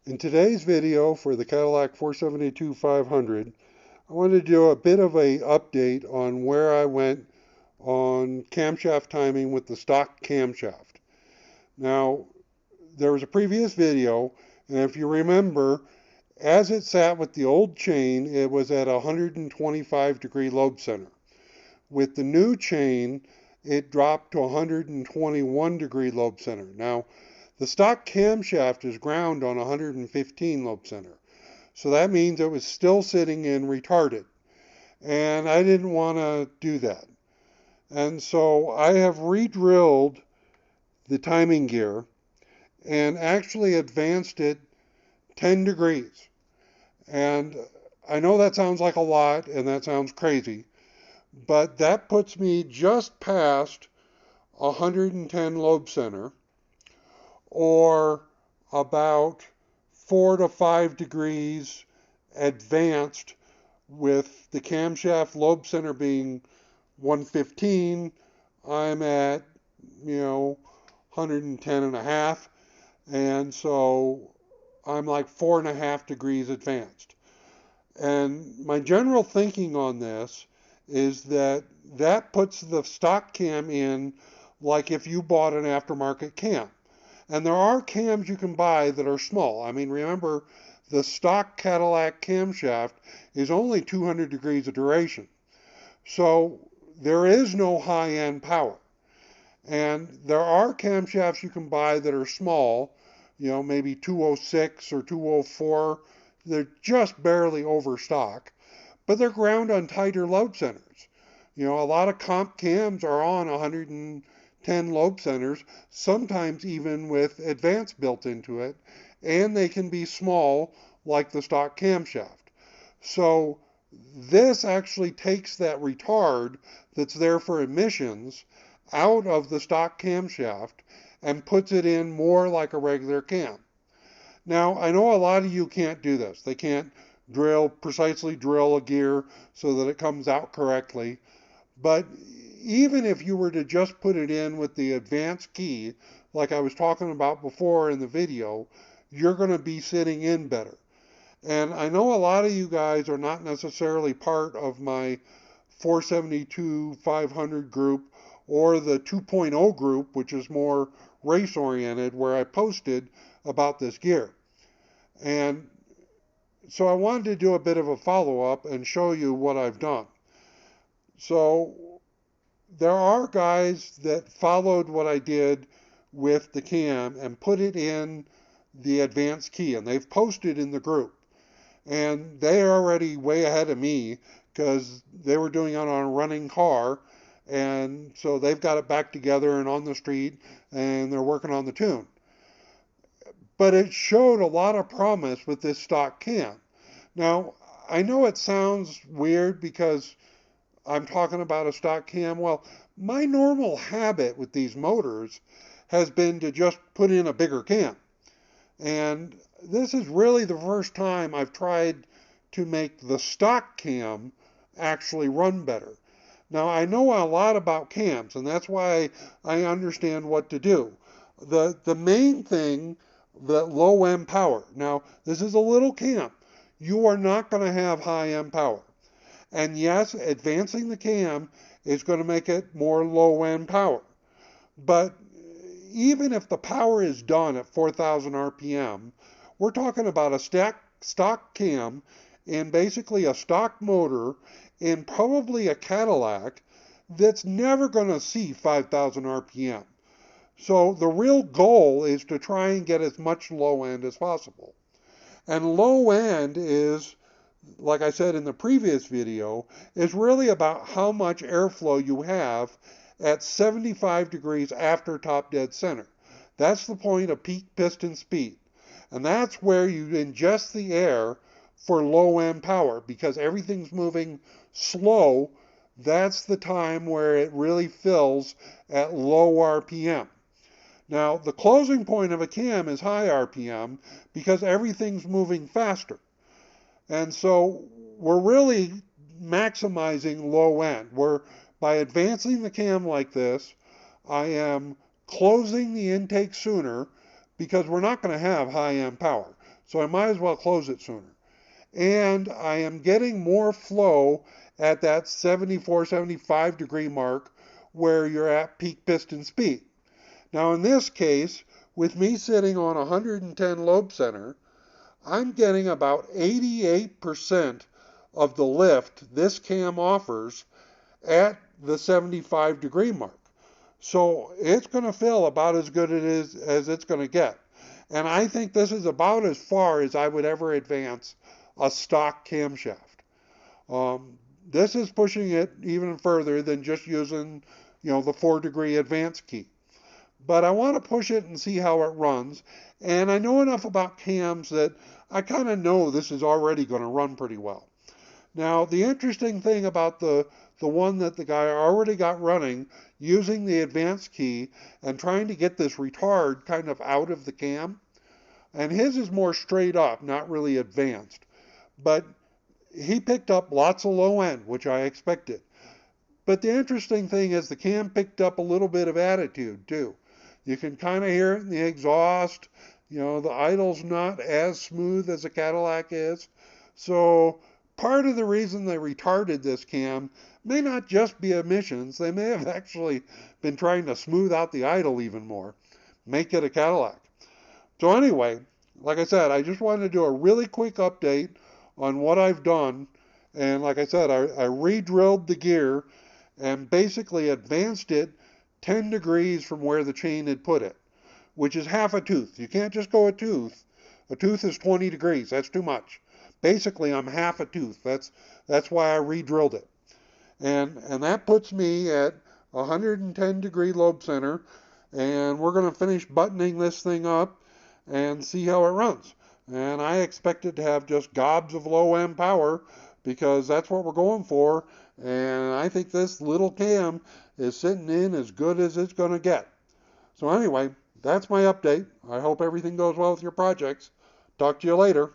In today's video for the Cadillac 472-500, I wanted to do a bit of a update on where I went on camshaft timing with the stock camshaft. Now, there was a previous video, and if you remember, as it sat with the old chain, it was at 125-degree lobe center. With the new chain, it dropped to 121-degree lobe center. Now, the stock camshaft is ground on 115 lobe center. So that means it was still sitting in retarded. And I didn't want to do that. And so I have re-drilled the timing gear and actually advanced it 10 degrees. And I know that sounds like a lot and that sounds crazy, but that puts me just past 110 lobe center, or about 4 to 5 degrees advanced with the camshaft lobe center being 115. I'm at, 110 and a half. And so I'm like 4.5 degrees advanced. And my general thinking on this is that puts the stock cam in like if you bought an aftermarket cam. And there are cams you can buy that are small. I mean, remember, the stock Cadillac camshaft is only 200 degrees of duration. So there is no high-end power. And there are camshafts you can buy that are small, maybe 206 or 204. They're just barely over stock, but they're ground on tighter lobe centers. A lot of comp cams are on 110 lobe centers, sometimes even with advance built into it, and they can be small like the stock camshaft. So this actually takes that retard that's there for emissions out of the stock camshaft and puts it in more like a regular cam. Now, I know a lot of you can't do this. They can't precisely drill a gear so that it comes out correctly. But even if you were to just put it in with the advanced key, like I was talking about before in the video, you're going to be sitting in better. And I know a lot of you guys are not necessarily part of my 472-500 group or the 2.0 group, which is more race oriented, where I posted about this gear. And so I wanted to do a bit of a follow-up and show you what I've done. So there are guys that followed what I did with the cam and put it in the advanced key, and they've posted in the group. And they're already way ahead of me because they were doing it on a running car, and so they've got it back together and on the street, and they're working on the tune. But it showed a lot of promise with this stock cam. Now, I know it sounds weird because I'm talking about a stock cam. Well, my normal habit with these motors has been to just put in a bigger cam. And this is really the first time I've tried to make the stock cam actually run better. Now, I know a lot about cams, and that's why I understand what to do. The main thing, the low end power. Now, this is a little cam. You are not going to have high end power. And yes, advancing the cam is going to make it more low end power. But even if the power is done at 4,000 RPM, we're talking about a stock cam and basically a stock motor in probably a Cadillac that's never going to see 5,000 RPM. So the real goal is to try and get as much low end as possible. And low end is, like I said in the previous video, is really about how much airflow you have at 75 degrees after top dead center. That's the point of peak piston speed. And that's where you ingest the air for low end power, because everything's moving slow. That's the time where it really fills at low RPM. Now, the closing point of a cam is high RPM because everything's moving faster. And so we're really maximizing low end. By advancing the cam like this, I am closing the intake sooner because we're not going to have high end power. So I might as well close it sooner. And I am getting more flow at that 74, 75 degree mark where you're at peak piston speed. Now in this case, with me sitting on 110 lobe center, I'm getting about 88% of the lift this cam offers at the 75 degree mark. So it's going to feel about as good as it's going to get. And I think this is about as far as I would ever advance a stock camshaft. This is pushing it even further than just using, the 4-degree advance key. But I want to push it and see how it runs. And I know enough about cams that I kind of know this is already going to run pretty well. Now, the interesting thing about the one that the guy already got running using the advance key and trying to get this retard kind of out of the cam, and his is more straight up, not really advanced. But he picked up lots of low end, which I expected. But the interesting thing is the cam picked up a little bit of attitude too. You can kind of hear it in the exhaust. The idle's not as smooth as a Cadillac is. So part of the reason they retarded this cam may not just be emissions. They may have actually been trying to smooth out the idle even more, make it a Cadillac. So anyway, like I said, I just wanted to do a really quick update on what I've done. And like I said, I re-drilled the gear and basically advanced it 10 degrees from where the chain had put it, which is half a tooth. You can't just go a tooth. A tooth is 20 degrees. That's too much. Basically, I'm half a tooth. That's why I re-drilled it. And that puts me at 110 degree lobe center. And we're going to finish buttoning this thing up and see how it runs. And I expect it to have just gobs of low end power because that's what we're going for. And I think this little cam is sitting in as good as it's going to get. So anyway, that's my update. I hope everything goes well with your projects. Talk to you later.